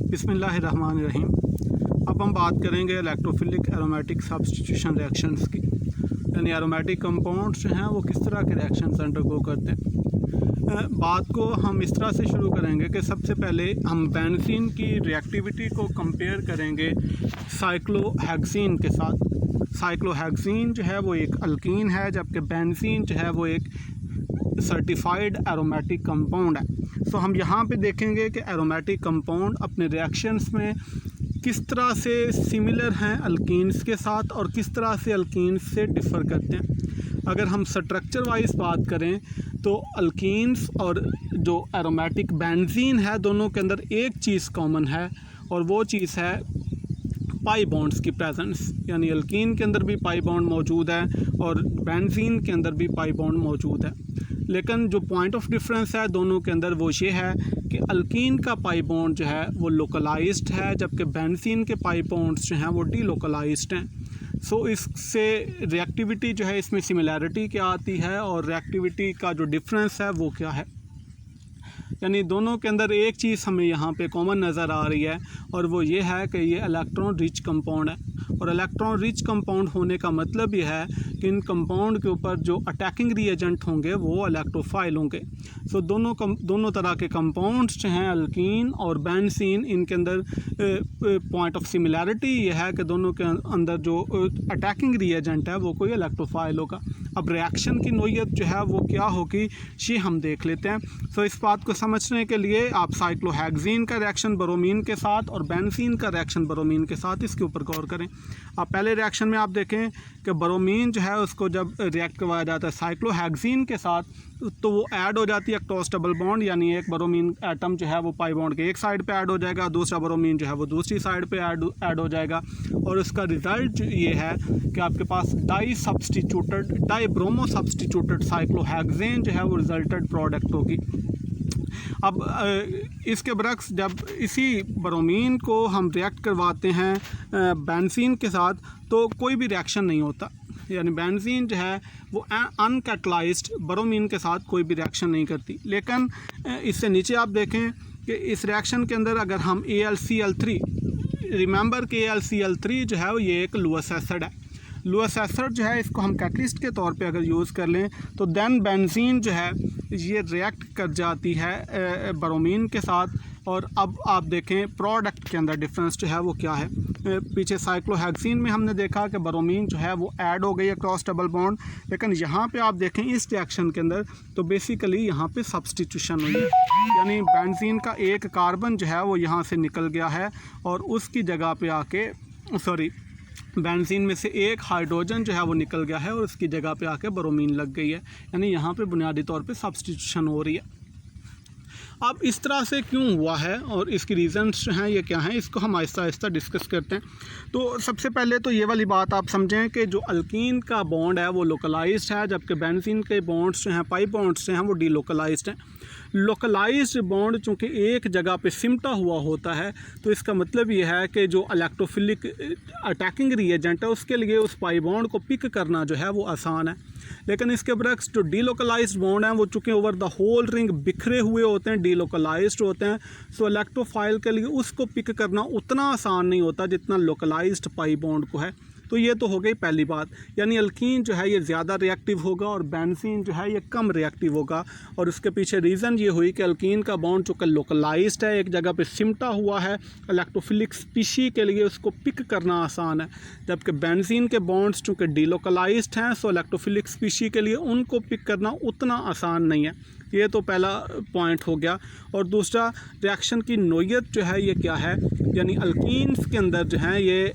बिस्मिल्लाहिर्रहमानिर्रहीम। अब हम बात करेंगे इलेक्ट्रोफिलिक एरोमेटिक सब्स्टिट्यूशन रिएक्शंस की, यानी एरोमेटिक कंपाउंड्स जो हैं वो किस तरह के रिएक्शंस अंडरगो करते हैं। बात को हम इस तरह से शुरू करेंगे कि सबसे पहले हम बेंजीन की रिएक्टिविटी को कंपेयर करेंगे साइक्लोहेक्सीन के साथ। साइक्लोहेक्सीन जो है वो एक अल्कीन है, जबकि बेंजीन जो है वो एक सर्टिफाइड एरोमेटिक कंपाउंड है। तो हम यहाँ पे देखेंगे कि एरोमेटिक कंपाउंड अपने रिएक्शंस में किस तरह से सिमिलर हैं अल्कीन्स के साथ और किस तरह से अल्कीन्स से डिफ़र करते हैं। अगर हम स्ट्रक्चर वाइज बात करें तो अल्कीन्स और जो एरोमेटिक बेंजीन है दोनों के अंदर एक चीज़ कॉमन है और वो चीज़ है पाई बॉन्ड्स की प्रेजेंस, यानी अल्कीन के अंदर भी पाई बॉन्ड मौजूद है और बेंजीन के अंदर भी पाई बॉन्ड मौजूद है। लेकिन जो पॉइंट ऑफ डिफरेंस है दोनों के अंदर वो ये है कि अल्कीन का पाई बॉन्ड जो है वो लोकलाइज्ड है, जबकि बेंजीन के पाई बॉन्ड्स जो हैं वो डीलोकलाइज्ड हैं। सो इससे रिएक्टिविटी जो है इसमें सिमिलैरिटी क्या आती है और रिएक्टिविटी का जो डिफरेंस है वो क्या है, यानी दोनों के अंदर एक चीज़ हमें यहाँ पे कॉमन नज़र आ रही है और वो ये है कि ये इलेक्ट्रॉन रिच कंपाउंड है। और इलेक्ट्रॉन रिच कंपाउंड होने का मतलब ये है कि इन कंपाउंड के ऊपर जो अटैकिंग रिएजेंट होंगे वो इलेक्ट्रोफाइल होंगे। सो दोनों तरह के कंपाउंड्स जो हैं अल्कीन और बेंजीन, इनके अंदर पॉइंट ऑफ सिमिलैरिटी ये है कि दोनों के अंदर जो अटैकिंग रिएजेंट है वो कोई इलेक्ट्रोफाइल होगा। अब रिएक्शन की नोयत जो है वो क्या होगी ये हम देख लेते हैं। सो इस बात को समझने के लिए आप साइक्लोहेक्सीन का रिएक्शन ब्रोमीन के साथ और बेंजीन का रिएक्शन ब्रोमीन के साथ इसके ऊपर गौर करें। आप पहले रिएक्शन में आप देखें कि ब्रोमीन जो है उसको जब रिएक्ट करवाया जाता है साइक्लोहेक्सीन के साथ तो वो ऐड हो जाती है क्रॉस डबल बॉन्ड, यानी एक ब्रोमीन एटम जो है वो पाई बॉन्ड के एक साइड पे ऐड हो जाएगा, दूसरा ब्रोमीन जो है वो दूसरी साइड पे ऐड हो जाएगा और उसका रिज़ल्ट ये है कि आपके पास डाई ब्रोमो सब्स्टिट्यूटेड साइक्लोहेक्सेन जो है वो रिजल्टेड प्रोडक्ट होगी। अब इसके बरक्स जब इसी ब्रोमीन को हम रिएक्ट करवाते हैं बेंजीन के साथ तो कोई भी रिएक्शन नहीं होता, यानी बेंजीन जो है वो अनकैटलाइज्ड ब्रोमीन के साथ कोई भी रिएक्शन नहीं करती। लेकिन इससे नीचे आप देखें कि इस रिएक्शन के अंदर अगर हम AlCl3, रिमेंबर कि AlCl3 जो है वो ये एक लुअस एसिड है। लुअस एसिड जो है इसको हम कैटलिस्ट के तौर पे अगर यूज़ कर लें तो देन बेंजीन जो है ये रिएक्ट कर जाती है ब्रोमीन के साथ। और अब आप देखें प्रोडक्ट के अंदर डिफरेंस जो है वो क्या है। पीछे साइक्लोहेक्सीन में हमने देखा कि ब्रोमीन जो है वो ऐड हो गई है क्रॉस डबल बॉन्ड, लेकिन यहाँ पे आप देखें इस रिएक्शन के अंदर तो बेसिकली यहाँ पे सब्स्टिट्यूशन हुई है, यानी बेंजीन का एक कार्बन जो है वो यहाँ से निकल गया है और उसकी जगह पे आके बेंजीन में से एक हाइड्रोजन जो है वो निकल गया है और उसकी जगह पे आके ब्रोमीन लग गई है, यानी यहाँ पे बुनियादी तौर पे सब्स्टिट्यूशन हो रही है। अब इस तरह से क्यों हुआ है और इसकी रीज़न्स जो हैं ये क्या हैं, इसको हम आहिस्ता आहिस्ता डिस्कस करते हैं। तो सबसे पहले तो ये वाली बात आप समझें कि जो अल्कीन का बॉन्ड है वो लोकलाइज्ड है, जबकि बेंजीन के बॉन्ड्स जो हैं पाई बॉन्ड्स जो हैं वो डीलोकलाइज्ड हैं। लोकलाइज्ड बॉन्ड चूँकि एक जगह पे सिमटा हुआ होता है तो इसका मतलब ये है कि जो इलेक्ट्रोफिलिक अटैकिंग रिएजेंट है उसके लिए उस पाई बॉन्ड को पिक करना जो है वो आसान है। लेकिन इसके बरक्स जो डीलोकलाइज्ड बॉन्ड हैं वो चूँकि ओवर द होल रिंग बिखरे हुए होते हैं, डीलोकलाइज्ड होते हैं, सो इलेक्ट्रोफाइल के लिए उसको पिक करना उतना आसान नहीं होता जितना लोकलाइज्ड पाई बॉन्ड को है। तो ये तो हो गई पहली बात, यानी अल्कीन जो है ये ज़्यादा रिएक्टिव होगा और बेंजीन जो है ये कम रिएक्टिव होगा। और उसके पीछे रीज़न ये हुई कि अल्कीन का बॉन्ड चूँकि लोकलाइज्ड है, एक जगह पे सिमटा हुआ है, इलेक्ट्रोफिलिक स्पीशी के लिए उसको पिक करना आसान है, जबकि बेंजीन के बॉन्ड्स चूँकि डीलोकलाइज्ड हैं सो इलेक्ट्रोफिलिक स्पीशी के लिए उनको पिक करना उतना आसान नहीं है। ये तो पहला पॉइंट हो गया। और दूसरा रिएक्शन की नोयत जो है ये क्या है, यानी अल्कीन्स के अंदर जो है ये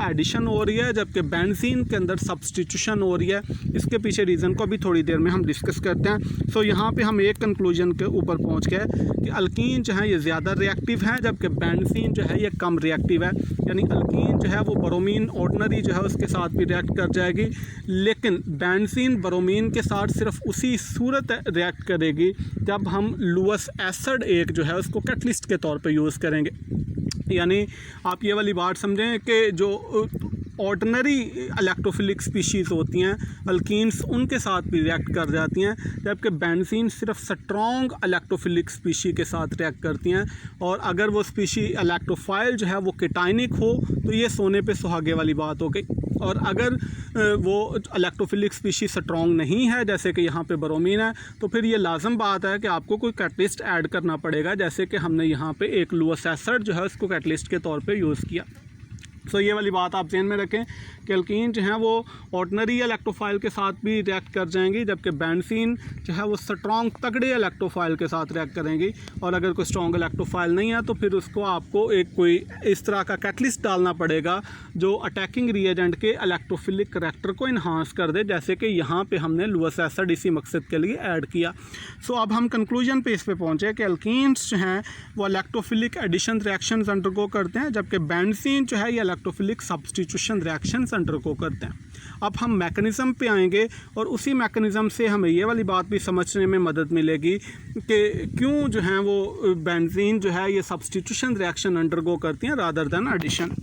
एडिशन हो रही है जबकि बेंजीन के अंदर सब्स्टिट्यूशन हो रही है। इसके पीछे रीज़न को भी थोड़ी देर में हम डिस्कस करते हैं। सो यहाँ पे हम एक कंक्लूजन के ऊपर पहुँच गए कि अल्कीन जो है ये ज़्यादा रिएक्टिव है जबकि बेंजीन जो है ये कम रिएक्टिव है, यानी अल्कीन जो है वो ब्रोमीन ऑर्डिनरी जो है उसके साथ भी रिएक्ट कर जाएगी, लेकिन बेंजीन ब्रोमीन के साथ सिर्फ उसी सूरत रिएक्ट करेगी जब हम लुअस एसिड एक जो है उसको कैटलिस्ट के तौर पे यूज़ करेंगे। यानी आप ये वाली बात समझें कि जो ऑर्डिनरी इलेक्ट्रोफिलिक स्पीशीज़ होती हैं अल्कीन्स उनके साथ भी रिएक्ट कर जाती हैं, जबकि बेंजीन सिर्फ स्ट्रॉन्ग इलेक्ट्रोफिलिक स्पीशी के साथ रिएक्ट करती हैं। और अगर वो स्पीशी इलेक्ट्रोफाइल जो है वो केटाइनिक हो तो ये सोने पे सुहागे वाली बात हो गई। और अगर वो इलेक्ट्रोफिलिक स्पीशी स्ट्रॉन्ग नहीं है, जैसे कि यहाँ पे ब्रोमीन है, तो फिर ये लाजम बात है कि आपको कोई कैटलिस्ट ऐड करना पड़ेगा, जैसे कि हमने यहाँ पे एक लुअस एसिड जो है उसको कैटलिस्ट के तौर पे यूज़ किया। सो ये वाली बात आप ध्यान में रखें कि अल्कीन जो है वो ऑर्डिनरी इलेक्ट्रोफाइल के साथ भी रिएक्ट कर जाएंगी, जबकि बेंजीन जो है वो स्ट्रॉन्ग तगड़े इलेक्ट्रोफाइल के साथ रिएक्ट करेंगी। और अगर कोई स्ट्रॉन्ग इलेक्ट्रोफाइल नहीं है तो फिर उसको आपको एक कोई इस तरह का कैटलिस्ट डालना पड़ेगा जो अटैकिंग रिएजेंट के इलेक्ट्रोफिलिक करैक्टर को इन्हांस कर दे, जैसे कि यहाँ पे हमने लुअस एसिड इसी मकसद के लिए ऐड किया। सो अब हम कंक्लूजन पे इस पे पहुँचे कि अल्कीन्स जो हैं वो इलेक्ट्रोफिलिक एडिशन रिएक्शंस अंडरगो करते हैं, जबकि बेंजीन जो है ये इलेक्ट्रोफिलिक सब्स्टिट्यूशन रिएक्शंस अंडरगो करते हैं। अब हम मैकेनिज़्म पे आएंगे और उसी मैकेनिज़्म से हमें ये वाली बात भी समझने में मदद मिलेगी कि क्यों जो है वो बेंजीन जो है ये सब्स्टिट्यूशन रिएक्शन अंडरगो करती हैं रादर देन एडिशन।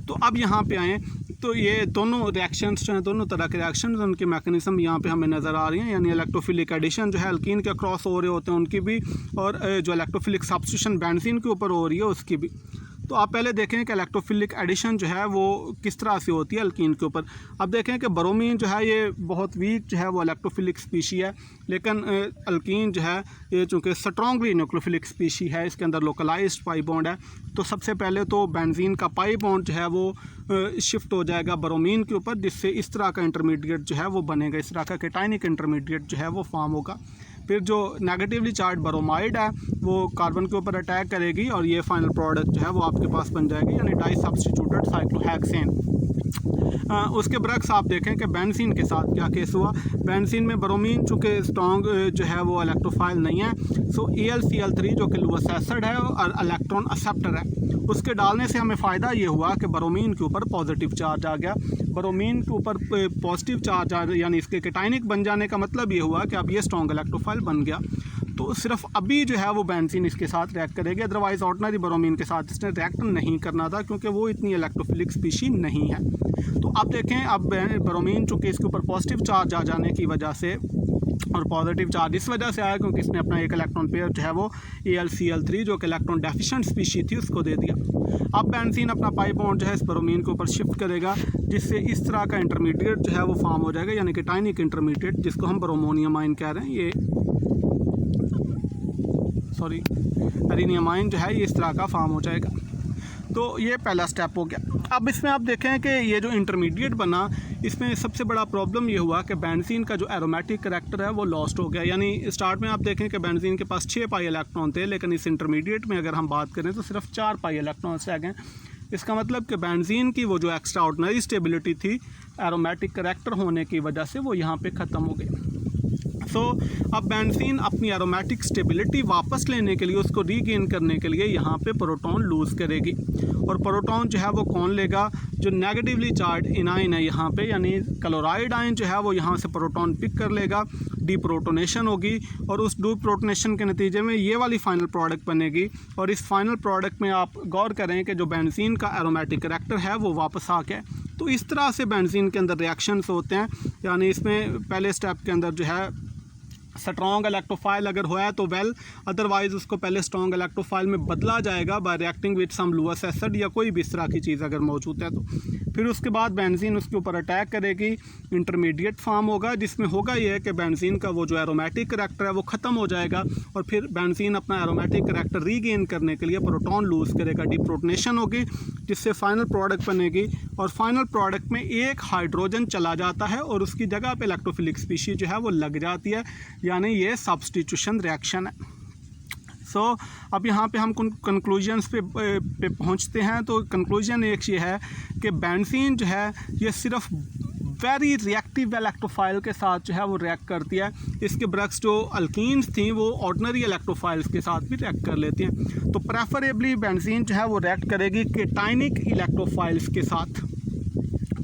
तो अब यहाँ पे आएँ तो ये दोनों रिएक्शंस जो हैं, दोनों तरह के रिएक्शंस, उनके मैकेनिज्म यहाँ पे हमें नज़र आ रही हैं। यानी इलेक्ट्रोफिलिक एडिशन जो है अल्कीन के क्रॉस हो रहे होते हैं उनकी भी, और जो इलेक्ट्रोफिलिक सब्स्टिट्यूशन बेंजीन के ऊपर हो रही है उसकी भी। तो आप पहले देखें कि इलेक्ट्रोफिलिक एडिशन जो है वो किस तरह से होती है अल्कीन के ऊपर। अब देखें कि ब्रोमीन जो है ये बहुत वीक जो है वो इलेक्ट्रोफिलिक स्पीशी है, लेकिन अल्कीन जो है ये चूँकि स्ट्रॉन्गली न्यूक्लियोफिलिक स्पीशी है, इसके अंदर लोकलाइज्ड पाई बॉन्ड है। तो सबसे पहले तो बेंजीन का पाई बॉन्ड जो है वो शिफ्ट हो जाएगा ब्रोमीन के ऊपर, जिससे इस तरह का इंटरमीडिएट जो है वो बनेगा, इस तरह का केटाइनिक इंटरमीडिएट जो है वो फॉर्म होगा। फिर जो नेगेटिवली चार्ज ब्रोमाइड है वो कार्बन के ऊपर अटैक करेगी और ये फाइनल प्रोडक्ट जो है वो आपके पास बन जाएगी, यानी डाई सब्स्टिट्यूटेड साइक्लोहेक्सेन। उसके बरक्स आप देखें कि बेंजीन के साथ क्या केस हुआ। बेंजीन में ब्रोमीन चूँकि स्ट्रॉन्ग जो है वो इलेक्ट्रोफाइल नहीं है, सो AlCl3 जो कि लुअस एसिड है और इलेक्ट्रॉन एक्सेप्टर है, उसके डालने से हमें फ़ायदा ये हुआ कि ब्रोमीन के ऊपर पॉजिटिव चार्ज आ गया। ब्रोमीन के ऊपर पॉजिटिव चार्ज आ, यानी इसके केटाइनिक बन जाने का मतलब ये हुआ कि अब ये स्ट्रॉन्ग इलेक्ट्रोफाइल बन गया। तो सिर्फ अभी जो है वो बेंजीन इसके साथ रिएक्ट करेगी, अदरवाइज ऑर्डिनरी ब्रोमीन के साथ इसने रिएक्ट नहीं करना था, क्योंकि वो इतनी इलेक्ट्रोफिलिक स्पीशी नहीं है। तो अब देखें, अब ब्रोमीन चूँकि इसके ऊपर पॉजिटिव चार्ज आ जाने की वजह से, और पॉजिटिव चार्ज इस वजह से आया क्योंकि इसने अपना एक इलेक्ट्रॉन पेयर जो है वो AlCl3 जो कि इलेक्ट्रॉन डेफिशिएंट स्पीशी थी उसको दे दिया। अब बेंजीन अपना पाई बॉन्ड जो है इस ब्रोमीन के ऊपर शिफ्ट करेगा, जिससे इस तरह का इंटरमीडिएट जो है वो फॉर्म हो जाएगा, यानी कि केटाइनिक इंटरमीडिएट, जिसको हम ब्रोमोनियम आयन कह रहे हैं। ये एरिनियम आयन जो है ये इस तरह का फॉर्म हो जाएगा। तो ये पहला स्टेप हो गया। अब इसमें आप देखें कि ये जो इंटरमीडिएट बना, इसमें सबसे बड़ा प्रॉब्लम ये हुआ कि बेंजीन का जो एरोमेटिक करैक्टर है वो लॉस्ट हो गया। यानी स्टार्ट में आप देखें कि बेंजीन के पास 6 पाई इलेक्ट्रॉन थे, लेकिन इस इंटरमीडिएट में अगर हम बात करें तो सिर्फ 4 पाई इलेक्ट्रॉन्स रह गए। इसका मतलब कि बेंजीन की वो जो एक्स्ट्रा ऑर्डिनरी स्टेबिलिटी थी एरोमेटिक करैक्टर होने की वजह से वो यहाँ पे ख़त्म हो गई। सो अब बेंजीन अपनी एरोमेटिक स्टेबिलिटी वापस लेने के लिए, उसको रीगेन करने के लिए यहाँ पे प्रोटॉन लूज़ करेगी। और प्रोटॉन जो है वो कौन लेगा? जो नेगेटिवली चार्ज इनाइन है यहाँ पे, यानी क्लोराइड आयन जो है वो यहाँ से प्रोटॉन पिक कर लेगा, डीप्रोटोनेशन होगी, और उस डीप्रोटोनेशन के नतीजे में ये वाली फाइनल प्रोडक्ट बनेगी। और इस फाइनल प्रोडक्ट में आप गौर करें कि जो बेंजीन का एरोमेटिक करैक्टर है वो वापस आ गया। तो इस तरह से बेंजीन के अंदर रिएक्शंस होते हैं। यानी इसमें पहले स्टेप के अंदर जो है स्ट्रॉन्ग इलेक्ट्रोफाइल अगर हुआ तो वेल, अदरवाइज उसको पहले स्ट्रॉन्ग इलेक्ट्रोफाइल में बदला जाएगा by reacting with some Lewis acid या कोई भी इस तरह की चीज़ अगर मौजूद है तो। फिर उसके बाद बेंजीन उसके ऊपर अटैक करेगी, इंटरमीडिएट फॉर्म होगा, जिसमें होगा ये है कि बेंजीन का वो जो एरोमेटिक करैक्टर है वो ख़त्म हो जाएगा, और फिर बेंजीन अपना एरोमेटिक करैक्टर रीगेन करने के लिए प्रोटॉन लूज़ करेगा, डीप्रोटोनेशन होगी, जिससे फाइनल प्रोडक्ट बनेगी। और फाइनल प्रोडक्ट में एक हाइड्रोजन चला जाता है और उसकी जगह पे इलेक्ट्रोफिलिक स्पीशी जो है वो लग जाती है, यानी ये सब्स्टिट्यूशन रिएक्शन है। सो अब यहाँ पे हम कंक्लूजन्स पे पहुँचते हैं। तो कंक्लूजन एक ये है कि बेंजीन जो है ये सिर्फ वेरी रिएक्टिव इलेक्ट्रोफाइल के साथ जो है वो रिएक्ट करती है। इसके बरक्स जो अल्कीन्स थी वो ऑर्डिनरी इलेक्ट्रोफाइल्स के साथ भी रिएक्ट कर लेती हैं। तो प्रेफरेबली बेंजीन जो है वो रिएक्ट करेगी केटाइनिक इलेक्ट्रोफाइल्स के साथ।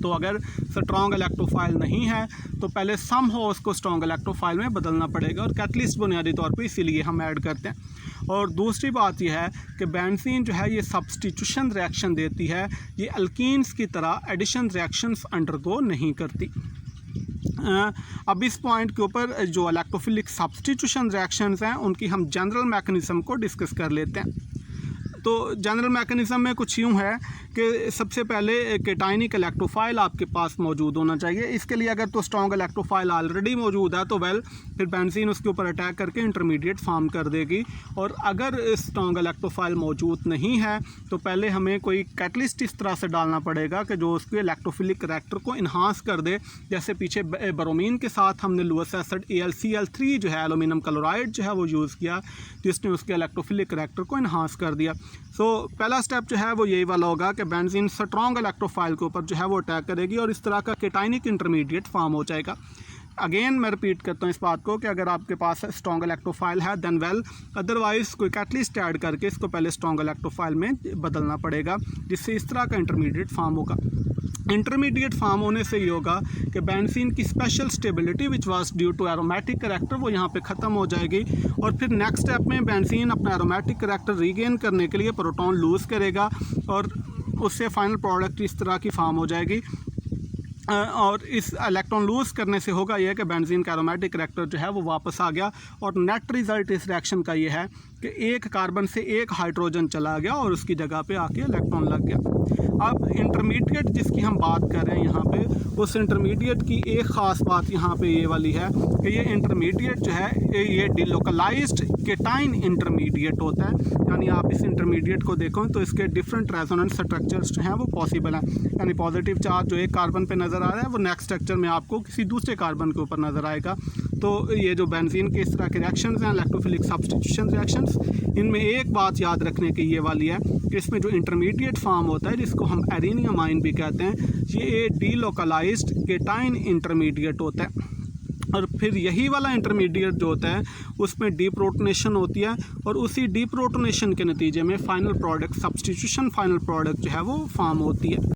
तो अगर स्ट्रॉन्ग इलेक्ट्रोफाइल नहीं है तो पहले सम हो उसको स्ट्रॉन्ग इलेक्ट्रोफाइल में बदलना पड़ेगा, और कैटलिस्ट बुनियादी तौर पे इसीलिए हम ऐड करते हैं। और दूसरी बात यह है कि बेंजीन जो है ये सब्स्टिट्यूशन रिएक्शन देती है, ये अल्कीन्स की तरह एडिशन रिएक्शंस अंडरगो नहीं करती। अब इस पॉइंट के ऊपर जो इलेक्ट्रोफिलिक सब्स्टिट्यूशन रिएक्शंस हैं उनकी हम जनरल मैकेनिज़्म को डिस्कस कर लेते हैं। तो जनरल मैकेनिज़्म में कुछ यूँ है कि सबसे पहले केटाइनिक इलेक्ट्रोफाइल आपके पास मौजूद होना चाहिए। इसके लिए अगर तो स्ट्रॉन्ग इलेक्ट्रोफाइल ऑलरेडी मौजूद है तो फिर बेंजीन उसके ऊपर अटैक करके इंटरमीडिएट फॉर्म कर देगी। और अगर स्ट्रॉन्ग इलेक्ट्रोफाइल मौजूद नहीं है तो पहले हमें कोई कैटलिस्ट इस तरह से डालना पड़ेगा कि जो उसके इलेक्ट्रोफिलिक करैक्टर को इन्हांस कर दे। जैसे पीछे ब्रोमीन के साथ हमने लुईस एसिड AlCl3 जो है एल्यूमिनियम क्लोराइड जो है वो यूज़ किया, जिसने उसके इलेक्ट्रोफिलिक करैक्टर को इन्हांस कर दिया। सो पहला स्टेप जो है वो यही वाला होगा कि बेंजीन स्ट्रॉन्ग इलेक्ट्रोफाइल के ऊपर जो है वो अटैक करेगी और इस तरह का केटाइनिक इंटरमीडिएट फॉर्म हो जाएगा। अगेन मैं रिपीट करता हूँ इस बात को कि अगर आपके पास स्ट्रॉन्ग इलेक्ट्रोफाइल है देन वेल, अदरवाइज़ कोई कैटलिस्ट ऐड करके इसको पहले स्ट्रॉन्ग इलेक्ट्रोफाइल में बदलना पड़ेगा, जिससे इस तरह का इंटरमीडिएट फॉर्म होगा। इंटरमीडिएट फॉर्म होने से ये होगा कि बेंजीन की special stability which was due to aromatic character वो यहाँ पे ख़त्म हो जाएगी। और फिर नेक्स्ट स्टेप में बेंजीन अपना एरोमेटिक करैक्टर रीगेन करने के लिए प्रोटॉन लूज़ करेगा और उससे फाइनल प्रोडक्ट इस तरह की फॉर्म हो जाएगी। और इस इलेक्ट्रॉन लूज़ करने से होगा यह कि बेंजीन का एरोमेटिक करैक्टर जो है वो वापस आ गया और नेट रिज़ल्ट इस रिएक्शन का ये है कि एक कार्बन से एक हाइड्रोजन चला गया और उसकी जगह पे आके इलेक्ट्रॉन लग गया। अब इंटरमीडिएट जिसकी हम बात कर रहे हैं यहाँ पे, उस इंटरमीडिएट की एक ख़ास बात यहाँ पे ये वाली है कि ये इंटरमीडिएट जो है ये डिलोकलाइज्ड केटाइन इंटरमीडिएट होता है। यानी आप इस इंटरमीडिएट को देखो तो इसके डिफरेंट रेजोनेंस स्ट्रक्चर्स जो हैं वो पॉसिबल हैं। यानी पॉजिटिव चार्ज जो एक कार्बन पे नज़र आ रहा है वो नेक्स्ट स्ट्रक्चर में आपको किसी दूसरे कार्बन के ऊपर नज़र आएगा। तो ये जो बेंजीन के इस तरह के रिएक्शंस हैं इलेक्ट्रोफिलिक सब्स्टिट्यूशन रिएक्शंस, इनमें एक बात याद रखने की ये वाली है कि इसमें जो इंटरमीडिएट फॉर्म होता है जिसको हम एरेनियमाइन भी कहते हैं, ये डीलोकलाइज्ड केटाइन इंटरमीडिएट होता है। और फिर यही वाला इंटरमीडिएट जो होता है उसमें डीप्रोटोनेशन होती है और उसी डीप्रोटोनेशन के नतीजे में final product substitution final product जो है वो फॉर्म होती है।